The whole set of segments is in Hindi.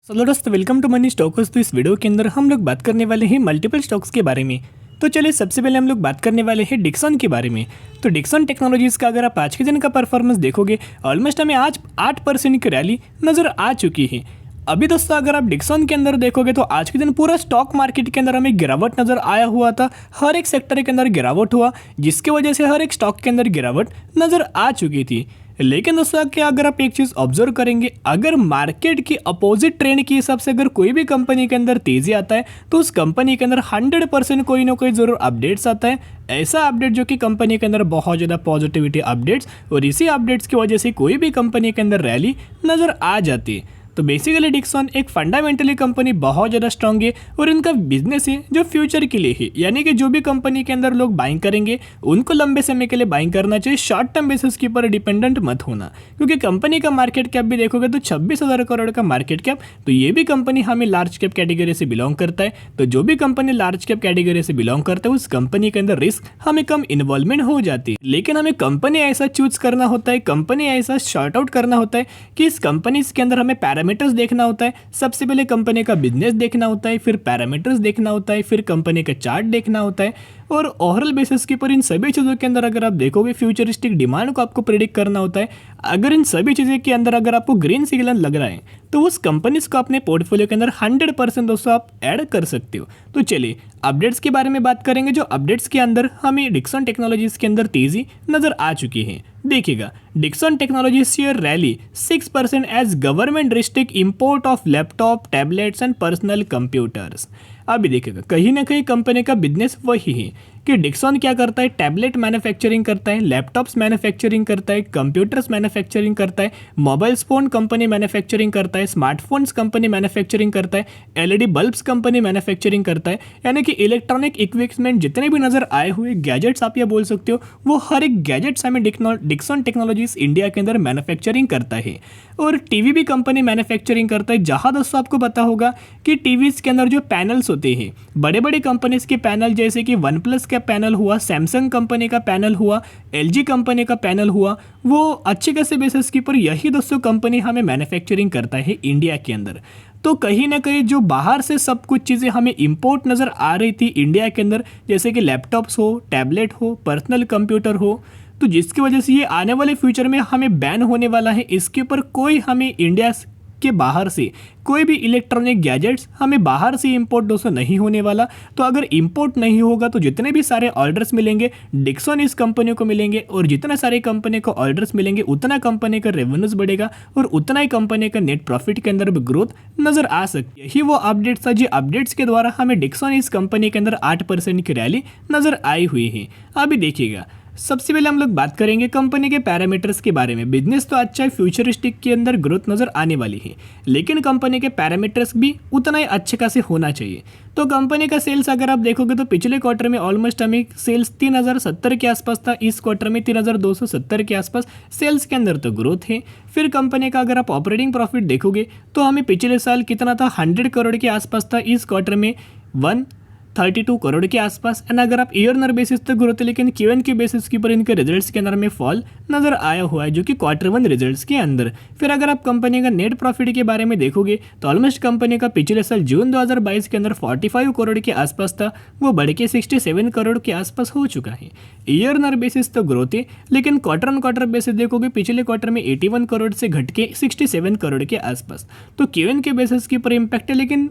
हेलो दोस्तों, वेलकम टू मनी स्टॉक्स। तो इस वीडियो के अंदर हम लोग बात करने वाले हैं मल्टीपल स्टॉक्स के बारे में। तो चलिए सबसे पहले हम लोग बात करने वाले हैं डिक्सन के बारे में। तो डिक्सन टेक्नोलॉजीज़ का अगर आप आज के दिन का परफॉर्मेंस देखोगे, ऑलमोस्ट हमें आज 8% की रैली नज़र आ चुकी है। अभी दोस्तों अगर आप डिक्सन के अंदर देखोगे तो आज के दिन पूरा स्टॉक मार्केट के अंदर हमें गिरावट नज़र आया हुआ था। हर एक सेक्टर के अंदर गिरावट हुआ, जिसकी वजह से हर एक स्टॉक के अंदर गिरावट नज़र आ चुकी थी। लेकिन दोस्तों क्या अगर आप एक चीज़ ऑब्जर्व करेंगे, अगर मार्केट की अपोजिट ट्रेंड के हिसाब से अगर कोई भी कंपनी के अंदर तेज़ी आता है तो उस कंपनी के अंदर 100% कोई ना कोई ज़रूर अपडेट्स आता है। ऐसा अपडेट जो कि कंपनी के अंदर बहुत ज़्यादा पॉजिटिविटी अपडेट्स, और इसी अपडेट्स की वजह से कोई भी कंपनी के अंदर रैली नज़र आ जाती है। तो बेसिकली डिक्सन एक फंडामेंटली कंपनी बहुत ज़्यादा स्ट्रांग है और इनका बिजनेस है जो फ्यूचर के लिए है, यानी कि जो भी कंपनी के अंदर लोग बाइंग करेंगे उनको लंबे समय के लिए बाइंग करना चाहिए, शॉर्ट टर्म बेसिस के ऊपर डिपेंडेंट मत होना। क्योंकि कंपनी का मार्केट कैप भी देखोगे तो 26,000 करोड़ का मार्केट कैप, तो ये भी कंपनी हमें लार्ज कैप कैटेगरी से बिलोंग करता है। तो जो भी कंपनी लार्ज कैप कैटेगरी से बिलोंग करता है उस कंपनी के अंदर रिस्क हमें कम इन्वॉल्वमेंट हो जाती है। लेकिन हमें कंपनी ऐसा चूज करना होता है, कंपनी ऐसा शॉर्ट आउट करना होता है कि इस कंपनी के अंदर हमें पैरामीटर्स देखना होता है। सबसे पहले कंपनी का बिजनेस देखना होता है, फिर पैरामीटर्स देखना होता है, फिर कंपनी का चार्ट देखना होता है, और ओवरऑल बेसिस के ऊपर इन सभी चीज़ों के अंदर अगर आप देखोगे फ्यूचरिस्टिक डिमांड को आपको प्रेडिक्ट करना होता है। अगर इन सभी चीज़ों के अंदर अगर आपको ग्रीन सिग्नल लग रहा है तो उस कंपनीज को अपने पोर्टफोलियो के अंदर 100% दोस्तों आप ऐड कर सकते हो। तो चलिए अपडेट्स के बारे में बात करेंगे, जो अपडेट्स के अंदर हमें डिक्सन टेक्नोलॉजीज के अंदर तेजी नजर आ चुकी है। देखिएगा, Dixon technologies share rally 6% as government restrict import of laptop, tablets and personal computers. अभी देखिएगा, कहीं ना कहीं कंपनी का बिजनेस वही है कि डिक्सन क्या करता है, टैबलेट मैन्युफैक्चरिंग करता है, लैपटॉप्स मैन्युफैक्चरिंग करता है, कंप्यूटर्स मैन्युफैक्चरिंग करता है, मोबाइल फ़ोन कंपनी मैन्युफैक्चरिंग करता है, स्मार्टफोन्स कंपनी मैन्युफैक्चरिंग करता है, एलईडी बल्ब्स कंपनी मैन्युफैक्चरिंग करता है। यानी कि इलेक्ट्रॉनिक इक्विपमेंट जितने भी नज़र आए हुए गैजेट्स आप ये बोल सकते हो, वो हर एक गैजेट्स हमें डिक्सन टेक्नोलॉजीज इंडिया के अंदर मैन्युफैक्चरिंग करता है। और टीवी भी कंपनी मैन्युफैक्चरिंग करता है, जहाँ दोस्तों आपको पता होगा कि टीवीज़ के अंदर जो पैनल्स होते हैं, बड़े बड़े कंपनीज के पैनल जैसे कि वन प्लस का पैनल हुआ, सैमसंग कंपनी का पैनल हुआ, एलजी कंपनी का पैनल हुआ, वो अच्छे खासे बेसिस के ऊपर यही दोस्तों कंपनी हमें मैन्युफैक्चरिंग करता है इंडिया के अंदर। तो कहीं ना कहीं जो बाहर से सब कुछ चीज़ें हमें इंपोर्ट नज़र आ रही थी इंडिया के अंदर, जैसे कि लैपटॉप्स हो, टैबलेट हो, पर्सनल कंप्यूटर हो, तो जिसकी वजह से ये आने वाले फ्यूचर में हमें बैन होने वाला है। इसके ऊपर कोई हमें इंडिया के बाहर से कोई भी इलेक्ट्रॉनिक गैजेट्स हमें बाहर से इंपोर्ट दोस्तों नहीं होने वाला। तो अगर इंपोर्ट नहीं होगा तो जितने भी सारे ऑर्डर्स मिलेंगे डिक्सन इस कंपनी को मिलेंगे, और जितना सारे कंपनी को ऑर्डर्स मिलेंगे उतना कंपनी का रेवेन्यूज बढ़ेगा और उतना ही कंपनी का नेट प्रॉफिट के अंदर भी ग्रोथ नजर आ सकती है। यही वो अपडेट्स था जो अपडेट्स के द्वारा हमें डिक्सन इस कंपनी के अंदर 8% की रैली नजर आई हुई है। अभी देखिएगा, सबसे पहले हम लोग बात करेंगे कंपनी के पैरामीटर्स के बारे में। बिजनेस तो अच्छा है, फ्यूचरिस्टिक के अंदर ग्रोथ नज़र आने वाली है, लेकिन कंपनी के पैरामीटर्स भी उतना ही अच्छे खासे होना चाहिए। तो कंपनी का सेल्स अगर आप देखोगे तो पिछले क्वार्टर में ऑलमोस्ट हमें सेल्स 3070 के आसपास था, इस क्वार्टर में 3270 के आसपास सेल्स के अंदर तो ग्रोथ है। फिर कंपनी का अगर आप ऑपरेटिंग प्रॉफिट देखोगे तो हमें पिछले साल कितना था, 100 करोड़ के आसपास था, इस क्वार्टर में 132 करोड़ के आसपास। एंड अगर आप ईयर बेसिस तक ग्रोथ है, लेकिन क्यूएन के बेसिस के ऊपर इनके रिजल्ट्स के अंदर में फॉल नजर आया हुआ है, जो कि Q1 रिजल्ट्स के अंदर। फिर अगर आप कंपनी का नेट प्रॉफिट के बारे में देखोगे तो ऑलमोस्ट कंपनी का पिछले साल जून 2022 के अंदर 45 करोड़ के आसपास था, वो बढ़ के 67 करोड़ के आसपास हो चुका है। ईयर बेसिस तो ग्रोथ है, लेकिन क्वार्टर बेसिस देखोगे पिछले क्वार्टर में 81 करोड़ से घट के 67 करोड़ के आसपास। तो क्यूएन के बेसिस के ऊपर इम्पैक्ट है, लेकिन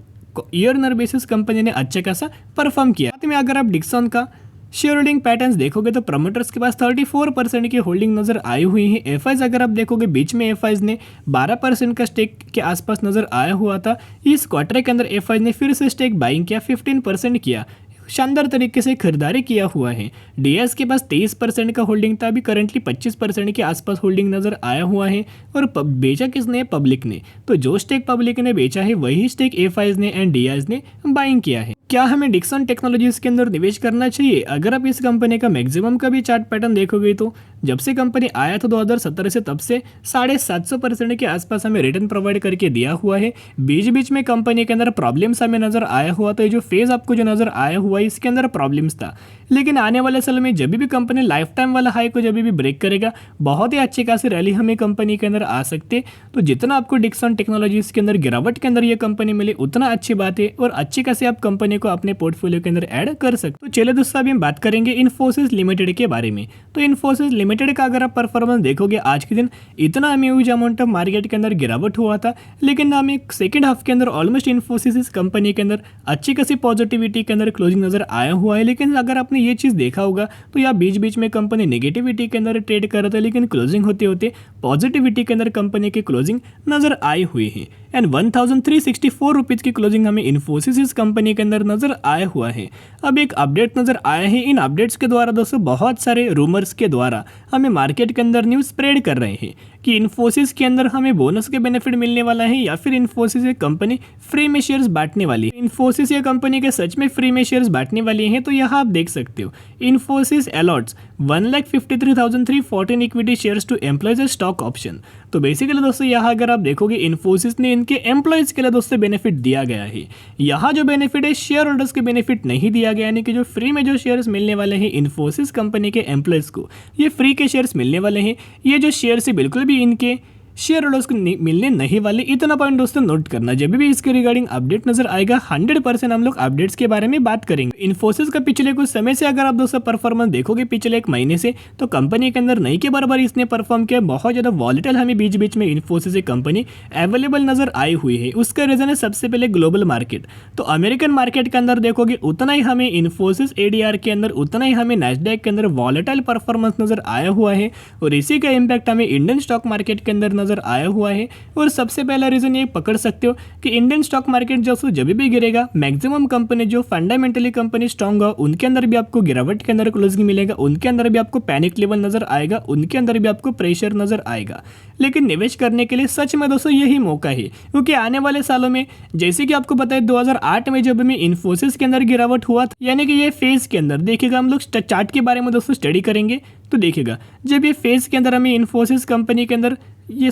ईयर बेसिस कंपनी ने अच्छा खासा परफॉर्म किया। साथ में अगर आप डिक्सन का शेयर होल्डिंग पैटर्न्स देखोगे तो प्रमोटर्स के पास 34% की होल्डिंग नजर आई हुई है। एफआईज अगर आप देखोगे बीच में एफआईज ने 12% का स्टेक के आसपास नजर आया हुआ था। इस क्वार्टर के अंदर एफआईज ने फिर से स्टेक बाइंग किया, 15% किया, शानदार तरीके से खरीदारी किया हुआ है। डीएस के पास 23% का होल्डिंग था, अभी करंटली 25% के आसपास होल्डिंग नजर आया हुआ है। और बेचा किसने, पब्लिक ने। तो जो स्टेक पब्लिक ने बेचा है वही स्टेक एफआईज ने एंड डीएस ने बाइंग किया है। क्या हमें डिक्सन टेक्नोलॉजीज के अंदर निवेश करना चाहिए? अगर आप इस कंपनी का मैक्सिमम का भी चार्ट पैटर्न देखोगे तो जब से कंपनी आया था 2017 से, तब से 750% के आसपास हमें रिटर्न प्रोवाइड करके दिया हुआ है। बीच बीच में कंपनी के अंदर प्रॉब्लम्स हमें नजर आया हुआ था, जो फेज आपको जो नजर आया हुआ है इसके अंदर प्रॉब्लम्स था। लेकिन आने वाले साल में जब भी कंपनी लाइफ टाइम वाला हाई को जब भी ब्रेक करेगा, बहुत ही अच्छी खासी रैली हमें कंपनी के अंदर आ सकती है। तो जितना आपको डिक्सन टेक्नोलॉजीज के अंदर गिरावट के अंदर ये कंपनी मिले उतना अच्छी बात है और अच्छी खासी आप कंपनी को अपने पोर्टफोलियो के अंदर ऐड कर सकते। तो चलिए दोस्तों अभी हम बात करेंगे इन्फोसिस लिमिटेड के बारे में। तो इन्फोसिस लिमिटेड का अगर आप परफॉर्मेंस देखोगे आज के दिन इतना हमें ह्यूज अमाउंट ऑफ मार्केट के अंदर गिरावट हुआ था, लेकिन हमें सेकंड हाफ के अंदर ऑलमोस्ट इन्फोसिस इस कंपनी के अंदर अच्छी खासी पॉजिटिविटी के अंदर क्लोजिंग नजर आया हुआ है। लेकिन अगर आपने ये चीज़ देखा होगा तो यहाँ बीच बीच में कंपनी नेगेटिविटी के अंदर ट्रेड कर रहा था, लेकिन क्लोजिंग होते होते पॉजिटिविटी के अंदर कंपनी की क्लोजिंग नजर आई हुई है एंड 1364 रुपीज़ की क्लोजिंग हमें इन्फोसिस इस कंपनी के अंदर नजर आया हुआ है। अब एक अपडेट नजर आया है, इन अपडेट्स के द्वारा दोस्तों बहुत सारे रूमर्स के द्वारा हमें मार्केट के अंदर न्यूज़ स्प्रेड कर रहे हैं कि इन्फोसिस के अंदर हमें बोनस के बेनिफिट मिलने वाला है या फिर इन्फोसिस ये कंपनी फ्री में शेयर्स बांटने वाली है। इन्फोसिस ये कंपनी के सच में फ्री में शेयर्स बांटने वाली है, तो यहाँ आप देख सकते हो Infosys allots 1,53,314 equity shares to employees stock option. तो बेसिकली दोस्तों यहाँ अगर आप देखोगे इन्फोसिस ने इनके एम्प्लॉयज के लिए दोस्तों बेनिफिट दिया गया है। यहाँ जो बेनिफिट है शेयर होल्डर्स के बेनिफिट नहीं दिया गया, यानी कि जो फ्री में जो शेयर्स मिलने वाले हैं इन्फोसिस कंपनी के एम्प्लॉयज को, ये फ्री के शेयर्स मिलने वाले हैं। ये जो शेयर्स है बिल्कुल भी इनके शेयर होल्डर्स को मिलने नहीं वाले, इतना पॉइंट दोस्तों नोट करना। जब भी इसके रिगार्डिंग अपडेट नजर आएगा 100% हम लोग अपडेट्स के बारे में बात करेंगे। इन्फोसिस का पिछले कुछ समय से अगर आप दोस्तों परफॉर्मेंस देखोगे पिछले एक महीने से, तो कंपनी के अंदर नहीं के बराबर इसने परफॉर्म किया। बहुत ज़्यादा वॉलेटाइल हमें बीच बीच में इन्फोसिस कंपनी अवेलेबल नजर आई हुई है। उसका रीजन है सबसे पहले ग्लोबल मार्केट। तो अमेरिकन मार्केट के अंदर देखोगे उतना ही हमें इन्फोसिस एडीआर के अंदर, उतना ही हमें नैस्डैक के अंदर वॉलेटाइल परफॉर्मेंस नजर आया हुआ है और इसी का इम्पैक्ट हमें इंडियन स्टॉक मार्केट के अंदर नजर आया हुआ है। और सबसे पहला रीजन ये पकड़ सकते हो कि इंडियन स्टॉक मार्केट जब भी गिरेगा, मैक्सिमम कंपनी जो फंडामेंटली कंपनी स्ट्रांग हो उनके अंदर भी आपको गिरावट के अंदर क्लोजिंग मिलेगा, उनके अंदर भी आपको पैनिक लेवल नजर आएगा, उनके अंदर भी आपको प्रेशर नजर आएगा। लेकिन निवेश करने के लिए सच में दोस्तों यही मौका है, क्योंकि आने वाले सालों में जैसे कि आपको पता है 2008 में जब हमें इन्फोसिस के अंदर गिरावट हुआ था, यानी कि ये फेज के अंदर देखिएगा, हम लोग चार्ट के बारे में दोस्तों स्टडी करेंगे तो देखिएगा जब ये फेज के अंदर हमें इन्फोसिस कंपनी के अंदर ये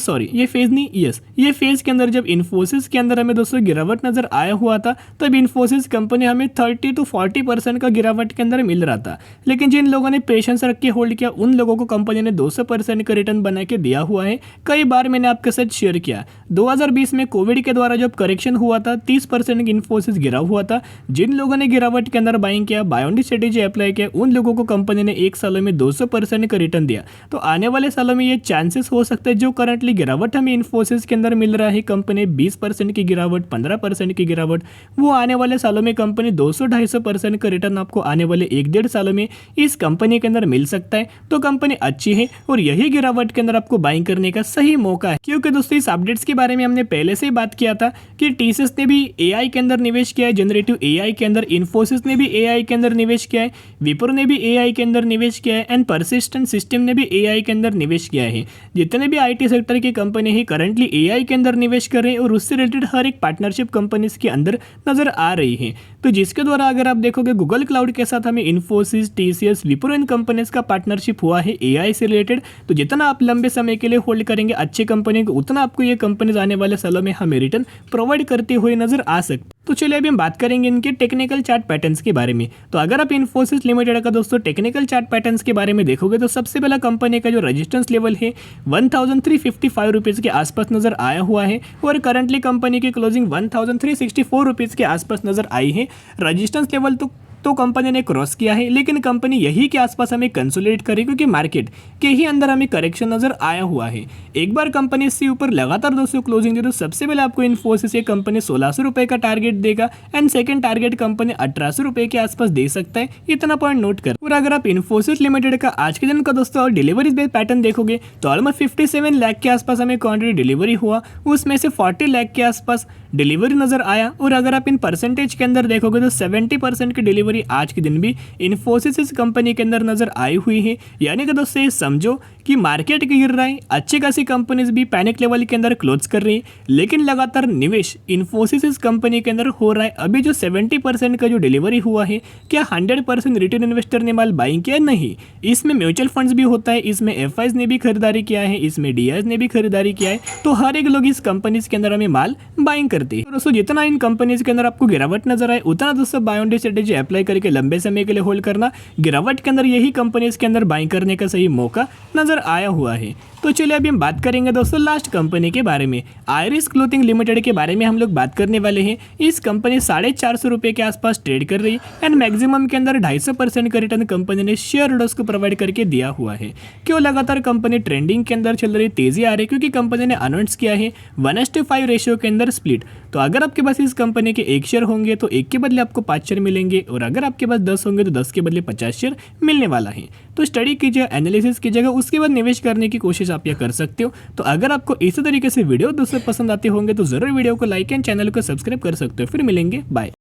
फेज के अंदर जब इन्फोसिस के अंदर हमें दोस्तों गिरावट नजर आया हुआ था, तब इन्फोसिस कंपनी हमें 30 to 40% का गिरावट के अंदर मिल रहा था। लेकिन जिन लोगों ने पेशेंस रख के होल्ड किया उन लोगों को कंपनी ने 200% का रिटर्न बना के दिया हुआ है। कई बार मैंने आपके साथ शेयर किया 2020 में कोविड के द्वारा जब करेक्शन हुआ था 30% इन्फोसिस गिरा हुआ था। जिन लोगों ने गिरावट के अंदर बाइंग किया, बाय ऑन स्ट्रेटेजी अप्लाई किया, उन लोगों को कंपनी ने एक सालों में 200% का रिटर्न दिया। तो आने वाले सालों में ये चांसेस हो सकते हैं जो करंटली गिरावट हमें इन्फोसिस के अंदर मिल रहा है, कंपनी 20% की गिरावट, 15% की गिरावट, वो आने वाले सालों में कंपनी 200-250% का रिटर्न आपको आने वाले 1-1.5 सालों में इस कंपनी के अंदर मिल सकता है। तो कंपनी अच्छी है और यही गिरावट के अंदर आपको बाइंग करने का सही मौका है, क्योंकि दोस्तों इस अपडेट्स के बारे में हमने पहले से ही बात किया था कि टीसीएस ने भी एआई के अंदर निवेश किया है, जनरेटिव एआई के अंदर, इन्फोसिस ने भी एआई के अंदर निवेश किया है, विप्रो ने भी एआई के अंदर निवेश किया है एंड परसिस्टेंट सिस्टम ने भी एआई के अंदर निवेश किया है। जितने भी आईटी सेक्टर की कंपनी है करंटली एआई के अंदर निवेश कर रहे हैं और उससे रिलेटेड हर एक पार्टनरशिप कंपनीज के अंदर नजर आ रही है। तो जिसके द्वारा अगर आप देखोगे गूगल क्लाउड के साथ हमें इन्फोसिस, टीसीएस, विप्रो इन कंपनीज का पार्टनरशिप हुआ है एआई से रिलेटेड। तो जितना आप लंबे समय के लिए होल्ड करेंगे अच्छी कंपनी को, उतना आपको ये कंपनीज आने वाले सालों में हमें रिटर्न प्रोवाइड करते हुए नजर आ सकते। तो चलिए अभी हम बात करेंगे इनके टेक्निकल चार्ट पैटर्न्स के बारे में। तो अगर आप इन्फोसिस लिमिटेड का दोस्तों टेक्निकल चार्ट पैटर्न्स के बारे में देखोगे तो सबसे पहला कंपनी का जो रेजिस्टेंस लेवल है 1355 रुपीज़ के आसपास नजर आया हुआ है और करंटली कंपनी की क्लोजिंग 1364 रुपीज़ के आसपास नजर आई है। रेजिस्टेंस लेवल तो कंपनी ने क्रॉस किया है, लेकिन कंपनी यही के आसपास हमें कंसोलिडेट करे क्योंकि मार्केट के ही अंदर हमें करेक्शन नजर आया हुआ है। एक बार कंपनी इससे ऊपर लगातार दोस्तों क्लोजिंग दे तो सबसे पहले आपको इन्फोसिस ये कंपनी 1600 रुपये का टारगेट देगा एंड सेकंड टारगेट कंपनी 1800 रुपये के आसपास दे सकता है, इतना पॉइंट नोट कर। और अगर आप इन्फोसिस लिमिटेड का आज के दिन का दोस्तों डिलीवरी बेस्ड पैटर्न देखोगे तो ऑलमोस्ट 57 लाख के आसपास हमें क्वांटिटी डिलीवरी हुआ, उसमें से 40 लाख के आसपास डिलीवरी नजर आया। और अगर आप इन परसेंटेज के अंदर देखोगे तो 70% की डिलीवरी आज के दिन भी इन्फोसिस इस कंपनी के अंदर नजर आई हुई है। यानी कि दोस्तों ये समझो कि मार्केट गिर रहा है, अच्छी खासी कंपनीज भी पैनिक लेवल के अंदर क्लोज कर रही है, लेकिन लगातार निवेश इन्फोसिस इस कंपनी के अंदर हो रहा है। अभी जो 70% का जो डिलीवरी हुआ है, क्या 100% रिटेल इन्वेस्टर ने माल बाइंग किया? नहीं, इसमें म्यूचुअल फंड्स भी होता है, इसमें एफआईज ने भी खरीदारी किया है, इसमें डीआईज ने भी खरीदारी किया है। तो हर एक लोग इस कंपनीज के अंदर हमें माल बाइंग करते हैं। दोस्तों जितना इन कंपनीज के अंदर आपको गिरावट नजर आए, उतना दोस्तों buy on dip strategy apply करके लंबे समय के लिए होल्ड करना। गिरावट के अंदर यही कंपनीज के अंदर बाइंग करने का सही मौका नजर आया हुआ है। तो चलिए अभी हम बात करेंगे दोस्तों लास्ट कंपनी के बारे में, आयरिस क्लोथिंग लिमिटेड के बारे में हम लोग बात करने वाले हैं। इस कंपनी 450 रुपये के आसपास ट्रेड कर रही है एंड मैक्सिमम के अंदर 250% का रिटर्न कंपनी ने शेयर होल्डर्स को प्रोवाइड करके दिया हुआ है। क्यों लगातार कंपनी ट्रेंडिंग के अंदर चल रही, तेजी आ रही, क्योंकि कंपनी ने अनाउंस किया है 1:5 रेशियो के अंदर स्प्लिट। तो अगर आपके पास इस कंपनी के 1 शेयर होंगे तो 1 के बदले आपको 5 शेयर मिलेंगे, और अगर आपके पास 10 होंगे तो 10 के बदले 50 शेयर मिलने वाला है। तो स्टडी कीजिए, एनालिसिस कीजिएगा, उसके बाद निवेश करने की कोशिश आप ये कर सकते हो। तो अगर आपको इसी तरीके से वीडियो दोस्तों पसंद आते होंगे तो जरूर वीडियो को लाइक एंड चैनल को सब्सक्राइब कर सकते हो। फिर मिलेंगे, बाय।